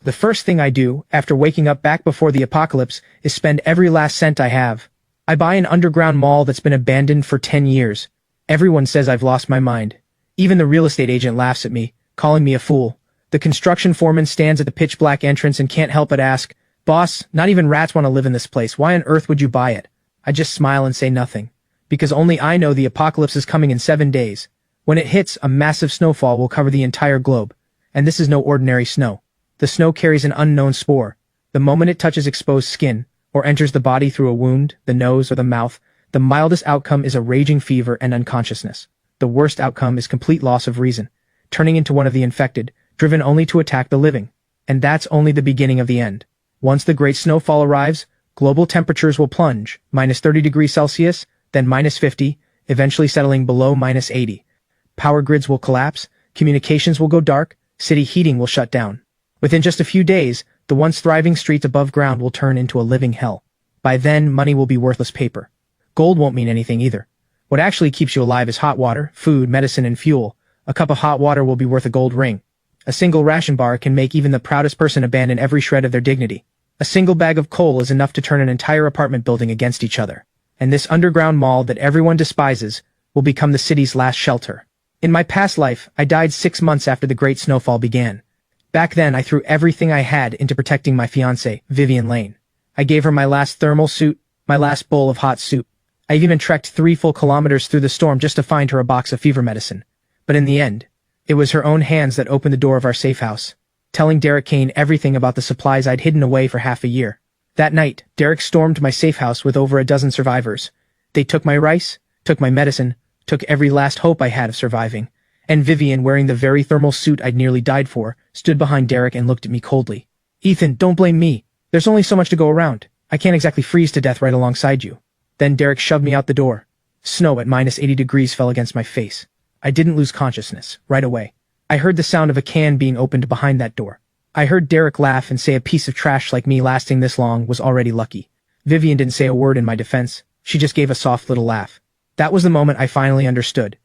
The first thing I do, after waking up back before the apocalypse, is spend every last cent I have. I buy an underground mall that's been abandoned for 10 years. Everyone says I've lost my mind. Even the real estate agent laughs at me, calling me a fool. The construction foreman stands at the pitch-black entrance and can't help but ask, "Boss, not even rats want to live in this place. Why on earth would you buy it?" I just smile and say nothing. Because only I know the apocalypse is coming in 7 days. When it hits, a massive snowfall will cover the entire globe. And this is no ordinary snow. The snow carries an unknown spore. The moment it touches exposed skin, or enters the body through a wound, the nose, or the mouth, the mildest outcome is a raging fever and unconsciousness. The worst outcome is complete loss of reason, turning into one of the infected, driven only to attack the living. And that's only the beginning of the end. Once the great snowfall arrives, global temperatures will plunge, minus 30 degrees Celsius, then minus 50, eventually settling below minus 80. Power grids will collapse, communications will go dark, city heating will shut down. Within just a few days, the once thriving streets above ground will turn into a living hell. By then, money will be worthless paper. Gold won't mean anything either. What actually keeps you alive is hot water, food, medicine, and fuel. A cup of hot water will be worth a gold ring. A single ration bar can make even the proudest person abandon every shred of their dignity. A single bag of coal is enough to turn an entire apartment building against each other. And this underground mall that everyone despises will become the city's last shelter. In my past life, I died 6 months after the great snowfall began. Back then, I threw everything I had into protecting my fiancée, Vivian Lane. I gave her my last thermal suit, my last bowl of hot soup. I even trekked 3 full kilometers through the storm just to find her a box of fever medicine. But in the end, it was her own hands that opened the door of our safe house, telling Derek Kane everything about the supplies I'd hidden away for half a year. That night, Derek stormed my safe house with over a dozen survivors. They took my rice, took my medicine, took every last hope I had of surviving. And Vivian, wearing the very thermal suit I'd nearly died for, stood behind Derek and looked at me coldly. "Ethan, don't blame me. There's only so much to go around. I can't exactly freeze to death right alongside you." Then Derek shoved me out the door. Snow at minus 80 degrees fell against my face. I didn't lose consciousness, right away. I heard the sound of a can being opened behind that door. I heard Derek laugh and say a piece of trash like me lasting this long was already lucky. Vivian didn't say a word in my defense. She just gave a soft little laugh. That was the moment I finally understood.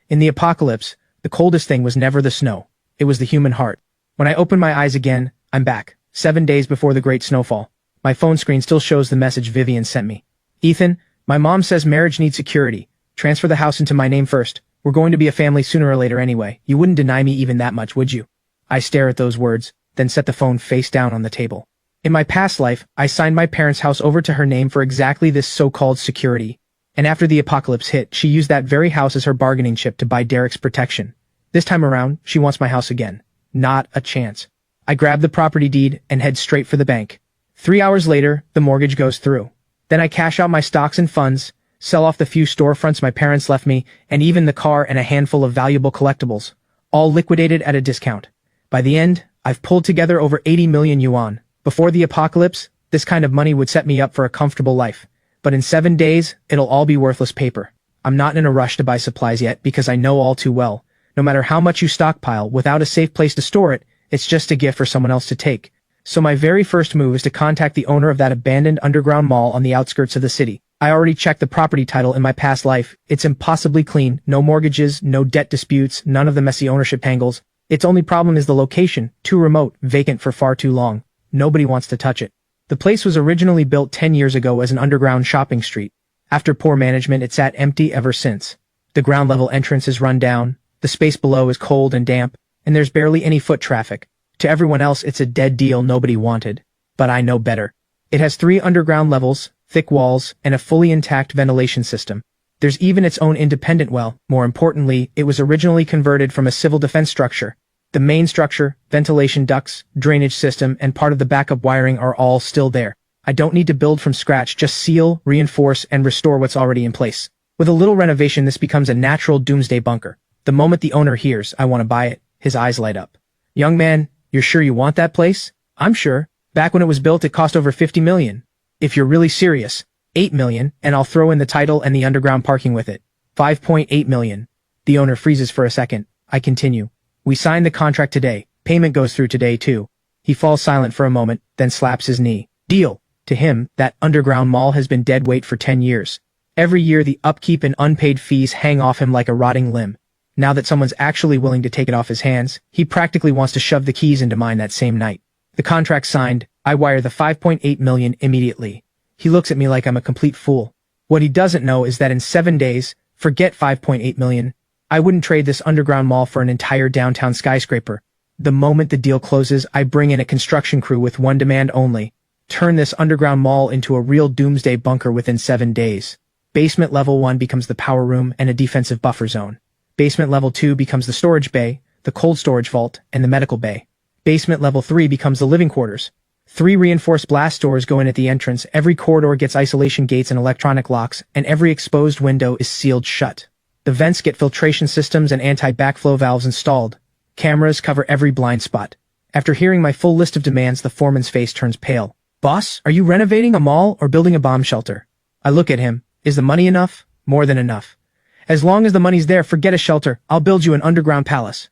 In the apocalypse, the coldest thing was never the snow. It was the human heart. When I opened my eyes again, I'm back. 7 days before the great snowfall. My phone screen still shows the message Vivian sent me. "Ethan, my mom says marriage needs security. Transfer the house into my name first. We're going to be a family sooner or later anyway. You wouldn't deny me even that much, would you?" I stare at those words, then set the phone face down on the table. In my past life, I signed my parents' house over to her name for exactly this so-called security. And after the apocalypse hit, she used that very house as her bargaining chip to buy Derek's protection. This time around, she wants my house again. Not a chance. I grab the property deed and head straight for the bank. 3 hours later, the mortgage goes through. Then I cash out my stocks and funds, sell off the few storefronts my parents left me, and even the car and a handful of valuable collectibles, all liquidated at a discount. By the end, I've pulled together over 80 million yuan. Before the apocalypse, this kind of money would set me up for a comfortable life. But in 7 days, it'll all be worthless paper. I'm not in a rush to buy supplies yet because I know all too well. No matter how much you stockpile, without a safe place to store it, it's just a gift for someone else to take. So my very first move is to contact the owner of that abandoned underground mall on the outskirts of the city. I already checked the property title in my past life. It's impossibly clean, no mortgages, no debt disputes, none of the messy ownership tangles. Its only problem is the location, too remote, vacant for far too long. Nobody wants to touch it. The place was originally built 10 years ago as an underground shopping street. After poor management, it's sat empty ever since. The ground level entrance is run down, the space below is cold and damp, and there's barely any foot traffic. To everyone else, it's a dead deal nobody wanted. But I know better. It has 3 underground levels, thick walls, and a fully intact ventilation system. There's even its own independent well. More importantly, it was originally converted from a civil defense structure. The main structure, ventilation ducts, drainage system, and part of the backup wiring are all still there. I don't need to build from scratch, just seal, reinforce, and restore what's already in place. With a little renovation, this becomes a natural doomsday bunker. The moment the owner hears, "I want to buy it," his eyes light up. "Young man, you're sure you want that place?" "I'm sure. Back when it was built, it cost over 50 million. If you're really serious, 8 million, and I'll throw in the title and the underground parking with it. 5.8 million. The owner freezes for a second. I continue. "We signed the contract today. Payment goes through today, too." He falls silent for a moment, then slaps his knee. "Deal." To him, that underground mall has been dead weight for 10 years. Every year, the upkeep and unpaid fees hang off him like a rotting limb. Now that someone's actually willing to take it off his hands, he practically wants to shove the keys into mine that same night. The contract signed, I wire the 5.8 million immediately. He looks at me like I'm a complete fool. What he doesn't know is that in 7 days, forget 5.8 million, I wouldn't trade this underground mall for an entire downtown skyscraper. The moment the deal closes, I bring in a construction crew with one demand only. Turn this underground mall into a real doomsday bunker within 7 days. Basement level 1 becomes the power room and a defensive buffer zone. Basement level 2 becomes the storage bay, the cold storage vault, and the medical bay. Basement level 3 becomes the living quarters. 3 reinforced blast doors go in at the entrance, every corridor gets isolation gates and electronic locks, and every exposed window is sealed shut. The vents get filtration systems and anti-backflow valves installed. Cameras cover every blind spot. After hearing my full list of demands, the foreman's face turns pale. Boss, are you renovating a mall or building a bomb shelter? I look at him. Is the money enough? More than enough. As long as the money's there, forget a shelter. I'll build you an underground palace.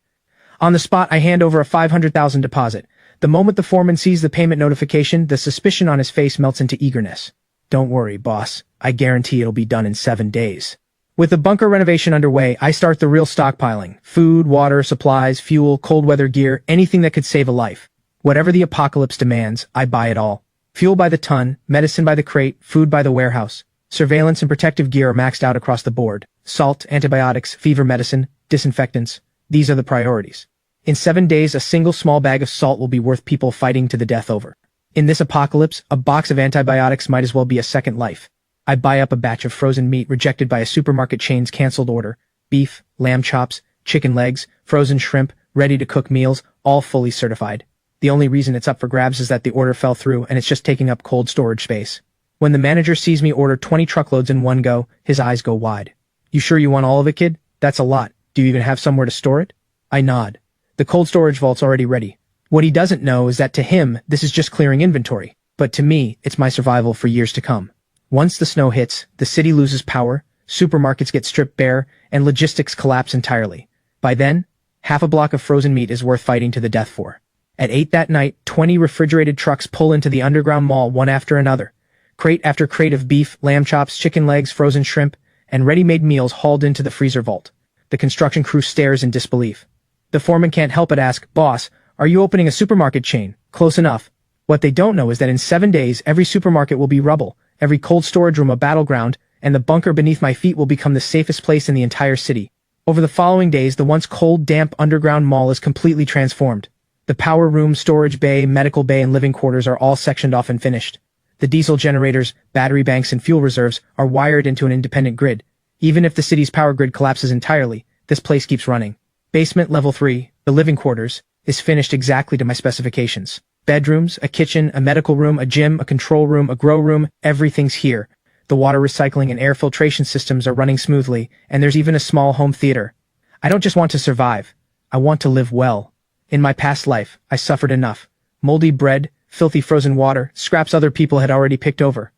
On the spot, I hand over a 500,000 deposit. The moment the foreman sees the payment notification, the suspicion on his face melts into eagerness. Don't worry, boss. I guarantee it'll be done in 7 days. With the bunker renovation underway, I start the real stockpiling. Food, water, supplies, fuel, cold weather gear, anything that could save a life. Whatever the apocalypse demands, I buy it all. Fuel by the ton, medicine by the crate, food by the warehouse. Surveillance and protective gear are maxed out across the board. Salt, antibiotics, fever medicine, disinfectants. These are the priorities. In 7 days, a single small bag of salt will be worth people fighting to the death over. In this apocalypse, a box of antibiotics might as well be a second life. I buy up a batch of frozen meat rejected by a supermarket chain's canceled order. Beef, lamb chops, chicken legs, frozen shrimp, ready-to-cook meals, all fully certified. The only reason it's up for grabs is that the order fell through and it's just taking up cold storage space. When the manager sees me order 20 truckloads in one go, his eyes go wide. You sure you want all of it, kid? That's a lot. Do you even have somewhere to store it? I nod. The cold storage vault's already ready. What he doesn't know is that to him, this is just clearing inventory. But to me, it's my survival for years to come. Once the snow hits, the city loses power, supermarkets get stripped bare, and logistics collapse entirely. By then, half a block of frozen meat is worth fighting to the death for. At 8 that night, 20 refrigerated trucks pull into the underground mall one after another. Crate after crate of beef, lamb chops, chicken legs, frozen shrimp, and ready-made meals hauled into the freezer vault. The construction crew stares in disbelief. The foreman can't help but ask, "Boss, are you opening a supermarket chain?" Close enough. What they don't know is that in 7 days, every supermarket will be rubble, every cold storage room a battleground, and the bunker beneath my feet will become the safest place in the entire city. Over the following days, the once cold, damp underground mall is completely transformed. The power room, storage bay, medical bay, and living quarters are all sectioned off and finished. The diesel generators, battery banks, and fuel reserves are wired into an independent grid. Even if the city's power grid collapses entirely, this place keeps running. Basement level 3, the living quarters, is finished exactly to my specifications. Bedrooms, a kitchen, a medical room, a gym, a control room, a grow room, everything's here. The water recycling and air filtration systems are running smoothly, and there's even a small home theater. I don't just want to survive. I want to live well. In my past life, I suffered enough. Moldy bread, filthy frozen water, scraps other people had already picked over.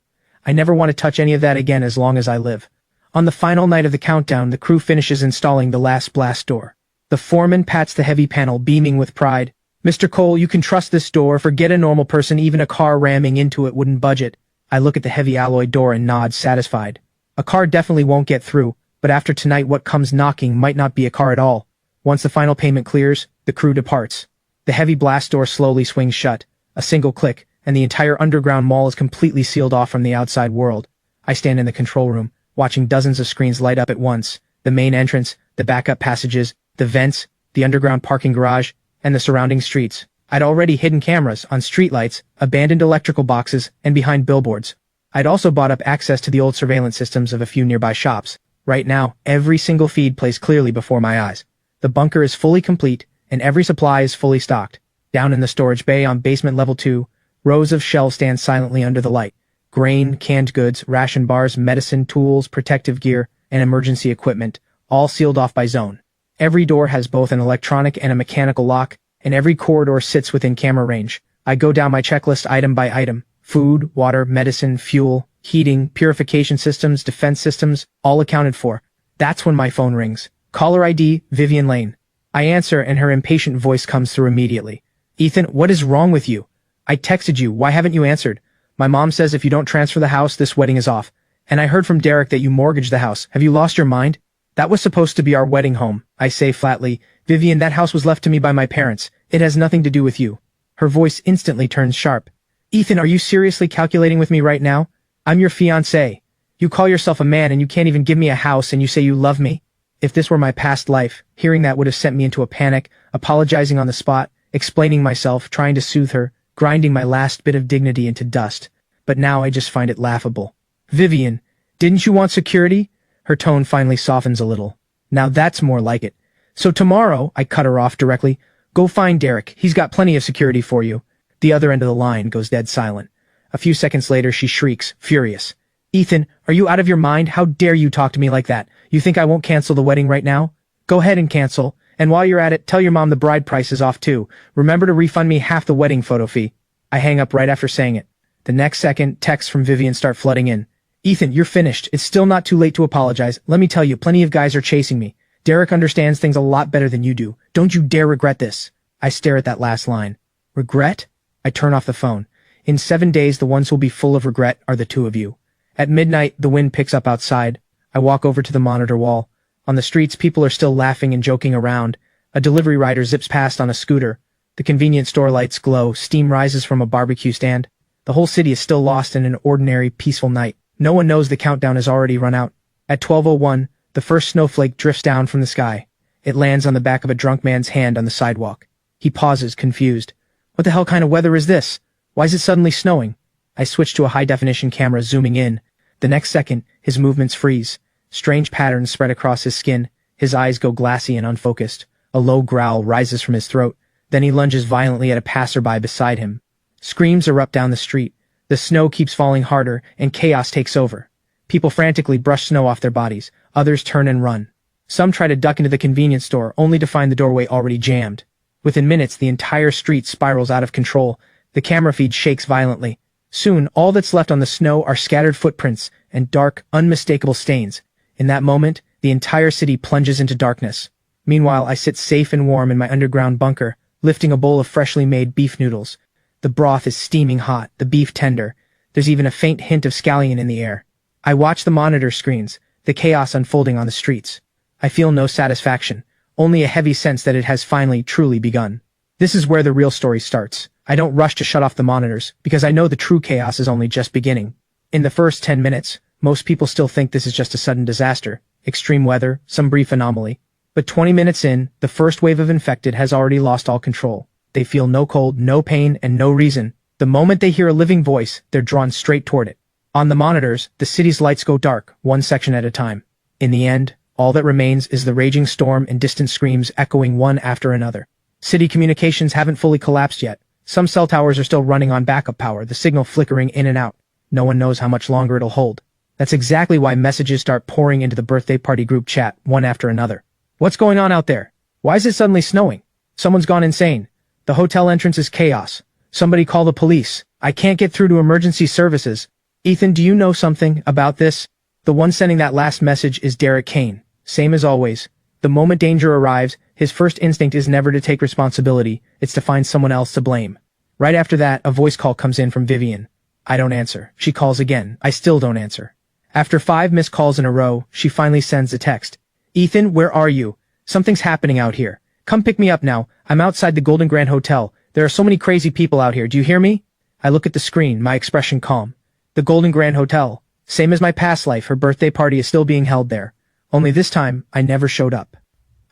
I never want to touch any of that again as long as I live. On the final night of the countdown, the crew finishes installing the last blast door. The foreman pats the heavy panel, beaming with pride. "Mr. Cole, you can trust this door. Forget a normal person, even a car ramming into it wouldn't budge it." I look at the heavy alloy door and nod, satisfied. A car definitely won't get through, but after tonight what comes knocking might not be a car at all. Once the final payment clears, the crew departs. The heavy blast door slowly swings shut. A single click, and the entire underground mall is completely sealed off from the outside world. I stand in the control room, watching dozens of screens light up at once. The main entrance, the backup passages, the vents, the underground parking garage, and the surrounding streets. I'd already hidden cameras on streetlights, abandoned electrical boxes, and behind billboards. I'd also bought up access to the old surveillance systems of a few nearby shops. Right now, every single feed plays clearly before my eyes. The bunker is fully complete, and every supply is fully stocked. Down in the storage bay on basement level 2, rows of shelves stand silently under the light. Grain, canned goods, ration bars, medicine, tools, protective gear, and emergency equipment, all sealed off by zone. Every door has both an electronic and a mechanical lock, and every corridor sits within camera range. I go down my checklist item by item. Food, water, medicine, fuel, heating, purification systems, defense systems, all accounted for. That's when my phone rings. Caller ID, Vivian Lane. I answer and her impatient voice comes through immediately. "Ethan, what is wrong with you? I texted you, why haven't you answered? My mom says if you don't transfer the house, this wedding is off. And I heard from Derek that you mortgaged the house. Have you lost your mind? That was supposed to be our wedding home," I say flatly. "Vivian, that house was left to me by my parents. It has nothing to do with you." Her voice instantly turns sharp. Ethan, are you seriously calculating with me right now? I'm your fiancé. You call yourself a man and you can't even give me a house and you say you love me? If this were my past life, hearing that would have sent me into a panic, apologizing on the spot, explaining myself, trying to soothe her, grinding my last bit of dignity into dust. But now I just find it laughable. Vivian, didn't you want security? Her tone finally softens a little. Now that's more like it. So tomorrow, I cut her off directly, go find Derek, he's got plenty of security for you. The other end of the line goes dead silent. A few seconds later she shrieks, furious. Ethan, are you out of your mind? How dare you talk to me like that? You think I won't cancel the wedding right now? Go ahead and cancel. And while you're at it, tell your mom the bride price is off too. Remember to refund me half the wedding photo fee. I hang up right after saying it. The next second, texts from Vivian start flooding in. Ethan, you're finished. It's still not too late to apologize. Let me tell you, plenty of guys are chasing me. Derek understands things a lot better than you do. Don't you dare regret this. I stare at that last line. Regret? I turn off the phone. In 7 days, the ones who'll be full of regret are the two of you. At midnight, the wind picks up outside. I walk over to the monitor wall. On the streets, people are still laughing and joking around. A delivery rider zips past on a scooter. The convenience store lights glow. Steam rises from a barbecue stand. The whole city is still lost in an ordinary, peaceful night. No one knows the countdown has already run out. At 12:01, the first snowflake drifts down from the sky. It lands on the back of a drunk man's hand on the sidewalk. He pauses, confused. What the hell kind of weather is this? Why is it suddenly snowing? I switch to a high-definition camera, zooming in. The next second, his movements freeze. Strange patterns spread across his skin. His eyes go glassy and unfocused. A low growl rises from his throat. Then he lunges violently at a passerby beside him. Screams erupt down the street. The snow keeps falling harder, and chaos takes over. People frantically brush snow off their bodies. Others turn and run. Some try to duck into the convenience store, only to find the doorway already jammed. Within minutes, the entire street spirals out of control. The camera feed shakes violently. Soon, all that's left on the snow are scattered footprints and dark, unmistakable stains. In that moment, the entire city plunges into darkness. Meanwhile, I sit safe and warm in my underground bunker, lifting a bowl of freshly made beef noodles. The broth is steaming hot, the beef tender. There's even a faint hint of scallion in the air. I watch the monitor screens, the chaos unfolding on the streets. I feel no satisfaction, only a heavy sense that it has finally, truly begun. This is where the real story starts. I don't rush to shut off the monitors, because I know the true chaos is only just beginning. In the first 10 minutes, most people still think this is just a sudden disaster, extreme weather, some brief anomaly. But 20 minutes in, the first wave of infected has already lost all control. They feel no cold, no pain, and no reason. The moment they hear a living voice, they're drawn straight toward it. On the monitors, the city's lights go dark, one section at a time. In the end, all that remains is the raging storm and distant screams echoing one after another. City communications haven't fully collapsed yet. Some cell towers are still running on backup power, the signal flickering in and out. No one knows how much longer it'll hold. That's exactly why messages start pouring into the birthday party group chat, one after another. What's going on out there? Why is it suddenly snowing? Someone's gone insane. The hotel entrance is chaos. Somebody call the police. I can't get through to emergency services. Ethan, do you know something about this? The one sending that last message is Derek Kane. Same as always. The moment danger arrives, his first instinct is never to take responsibility, it's to find someone else to blame. Right after that, a voice call comes in from Vivian. I don't answer. She calls again. I still don't answer. After 5 missed calls in a row, she finally sends a text. Ethan, where are you? Something's happening out here. Come pick me up now. I'm outside the Golden Grand Hotel. There are so many crazy people out here. Do you hear me? I look at the screen, my expression calm. The Golden Grand Hotel. Same as my past life, her birthday party is still being held there. Only this time, I never showed up.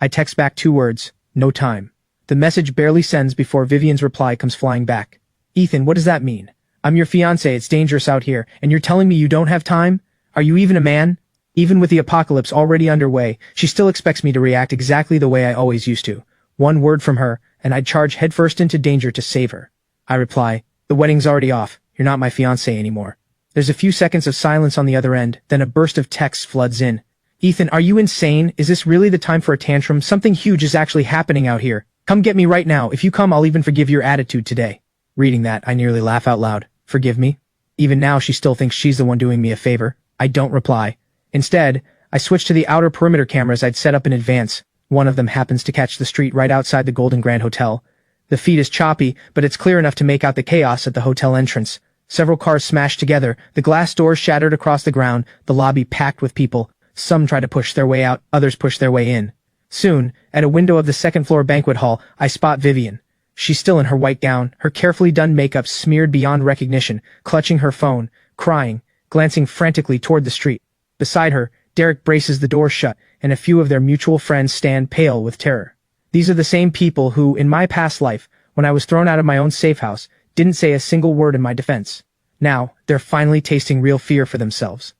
I text back 2 words, no time. The message barely sends before Vivian's reply comes flying back. Ethan, what does that mean? I'm your fiancé, it's dangerous out here, and you're telling me you don't have time? Are you even a man? Even with the apocalypse already underway, she still expects me to react exactly the way I always used to. 1 word from her, and I'd charge headfirst into danger to save her. I reply, the wedding's already off, you're not my fiancé anymore. There's a few seconds of silence on the other end, then a burst of text floods in. Ethan, are you insane? Is this really the time for a tantrum? Something huge is actually happening out here. Come get me right now. If you come, I'll even forgive your attitude today. Reading that, I nearly laugh out loud. Forgive me? Even now, she still thinks she's the one doing me a favor. I don't reply. Instead, I switch to the outer perimeter cameras I'd set up in advance. One of them happens to catch the street right outside the Golden Grand Hotel. The feed is choppy, but it's clear enough to make out the chaos at the hotel entrance. Several cars smashed together, the glass doors shattered across the ground, the lobby packed with people. Some try to push their way out, others push their way in. Soon, at a window of the second-floor banquet hall, I spot Vivian. She's still in her white gown, her carefully done makeup smeared beyond recognition, clutching her phone, crying, glancing frantically toward the street. Beside her, Derek braces the door shut, and a few of their mutual friends stand pale with terror. These are the same people who, in my past life, when I was thrown out of my own safe house, didn't say a single word in my defense. Now, they're finally tasting real fear for themselves.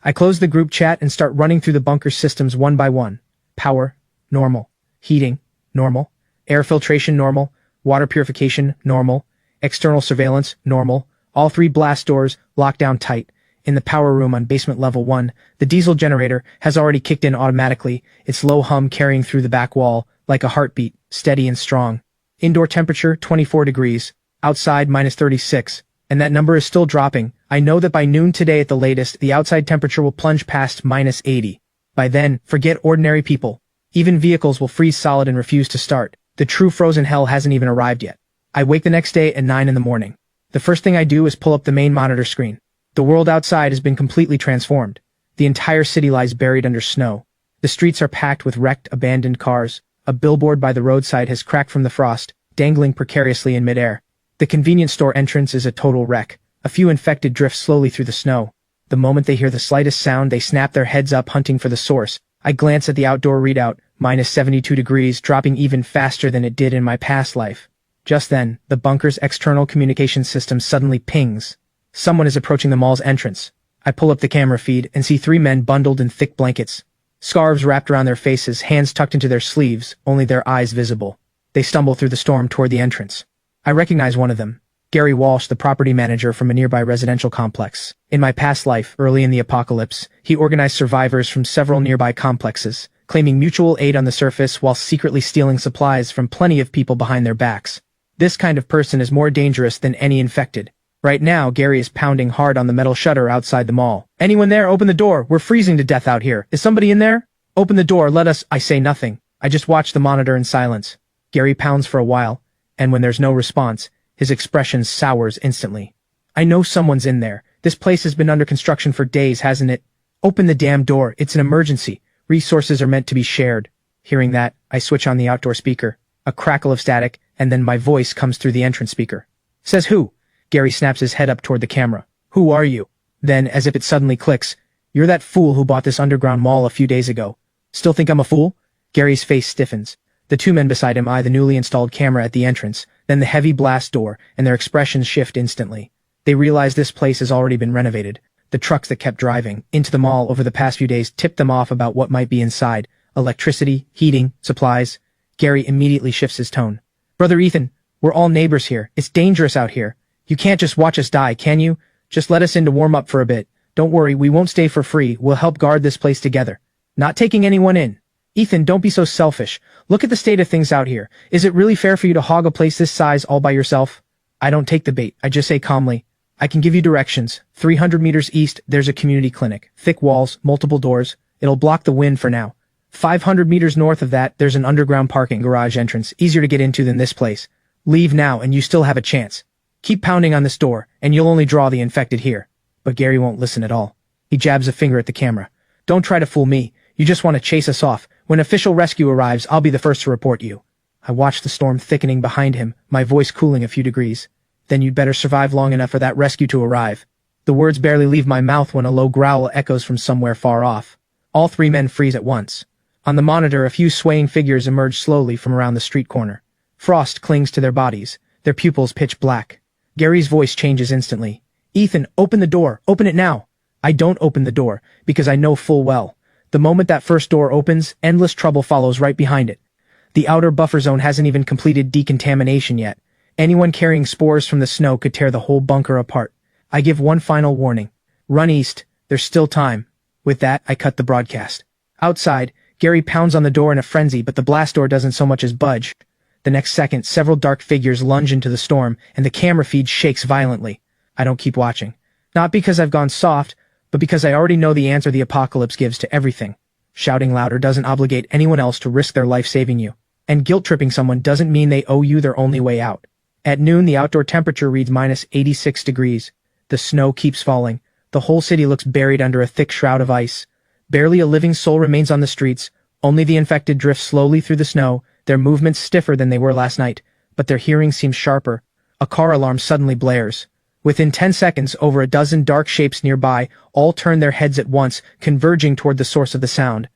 I close the group chat and start running through the bunker systems one by one. Power, normal. Heating, normal. Air filtration, normal. Water purification, normal. External surveillance, normal. All 3 blast doors locked down tight. In the power room on basement level 1, the diesel generator has already kicked in automatically, its low hum carrying through the back wall, like a heartbeat, steady and strong. Indoor temperature, 24 degrees. Outside, -36. And that number is still dropping. I know that by noon today at the latest, the outside temperature will plunge past -80. By then, forget ordinary people. Even vehicles will freeze solid and refuse to start. The true frozen hell hasn't even arrived yet. I wake the next day at 9 in the morning. The first thing I do is pull up the main monitor screen. The world outside has been completely transformed. The entire city lies buried under snow. The streets are packed with wrecked, abandoned cars. A billboard by the roadside has cracked from the frost, dangling precariously in midair. The convenience store entrance is a total wreck. A few infected drift slowly through the snow. The moment they hear the slightest sound, they snap their heads up, hunting for the source. I glance at the outdoor readout, -72 degrees, dropping even faster than it did in my past life. Just then, the bunker's external communication system suddenly pings. Someone is approaching the mall's entrance. I pull up the camera feed and see 3 men bundled in thick blankets. Scarves wrapped around their faces, hands tucked into their sleeves, only their eyes visible. They stumble through the storm toward the entrance. I recognize one of them, Gary Walsh, the property manager from a nearby residential complex. In my past life, early in the apocalypse, he organized survivors from several nearby complexes, claiming mutual aid on the surface while secretly stealing supplies from plenty of people behind their backs. This kind of person is more dangerous than any infected. Right now, Gary is pounding hard on the metal shutter outside the mall. Anyone there? Open the door. We're freezing to death out here. Is somebody in there? Open the door. Let us. I say nothing. I just watch the monitor in silence. Gary pounds for a while, and when there's no response, his expression sours instantly. I know someone's in there. This place has been under construction for days, hasn't it? Open the damn door. It's an emergency. Resources are meant to be shared. Hearing that, I switch on the outdoor speaker. A crackle of static, and then my voice comes through the entrance speaker. Says who? Gary snaps his head up toward the camera. Who are you? Then, as if it suddenly clicks, you're that fool who bought this underground mall a few days ago. Still think I'm a fool? Gary's face stiffens. The 2 men beside him eye the newly installed camera at the entrance, then the heavy blast door, and their expressions shift instantly. They realize this place has already been renovated. The trucks that kept driving into the mall over the past few days tipped them off about what might be inside. Electricity, heating, supplies. Gary immediately shifts his tone. Brother Ethan, we're all neighbors here. It's dangerous out here. You can't just watch us die, can you? Just let us in to warm up for a bit. Don't worry, we won't stay for free. We'll help guard this place together. Not taking anyone in. Ethan, don't be so selfish. Look at the state of things out here. Is it really fair for you to hog a place this size all by yourself? I don't take the bait. I just say calmly, I can give you directions. 300 meters east, there's a community clinic. Thick walls, multiple doors. It'll block the wind for now. 500 meters north of that, there's an underground parking garage entrance, easier to get into than this place. Leave now and you still have a chance. Keep pounding on this door, and you'll only draw the infected here. But Gary won't listen at all. He jabs a finger at the camera. Don't try to fool me. You just want to chase us off. When official rescue arrives, I'll be the first to report you. I watch the storm thickening behind him, my voice cooling a few degrees. Then you'd better survive long enough for that rescue to arrive. The words barely leave my mouth when a low growl echoes from somewhere far off. All 3 men freeze at once. On the monitor, a few swaying figures emerge slowly from around the street corner. Frost clings to their bodies, their pupils pitch black. Gary's voice changes instantly. Ethan, open the door. Open it now. I don't open the door, because I know full well. The moment that first door opens, endless trouble follows right behind it. The outer buffer zone hasn't even completed decontamination yet. Anyone carrying spores from the snow could tear the whole bunker apart. I give one final warning. Run east. There's still time. With that, I cut the broadcast. Outside, Gary pounds on the door in a frenzy, but the blast door doesn't so much as budge. The next second, several dark figures lunge into the storm, and the camera feed shakes violently. I don't keep watching. Not because I've gone soft, but because I already know the answer the apocalypse gives to everything. Shouting louder doesn't obligate anyone else to risk their life saving you. And guilt-tripping someone doesn't mean they owe you their only way out. At noon, the outdoor temperature reads -86 degrees. The snow keeps falling. The whole city looks buried under a thick shroud of ice. Barely a living soul remains on the streets. Only the infected drift slowly through the snow, their movements stiffer than they were last night. but their hearing seems sharper. A car alarm suddenly blares. Within 10 seconds, over a dozen dark shapes nearby all turn their heads at once, converging toward the source of the sound.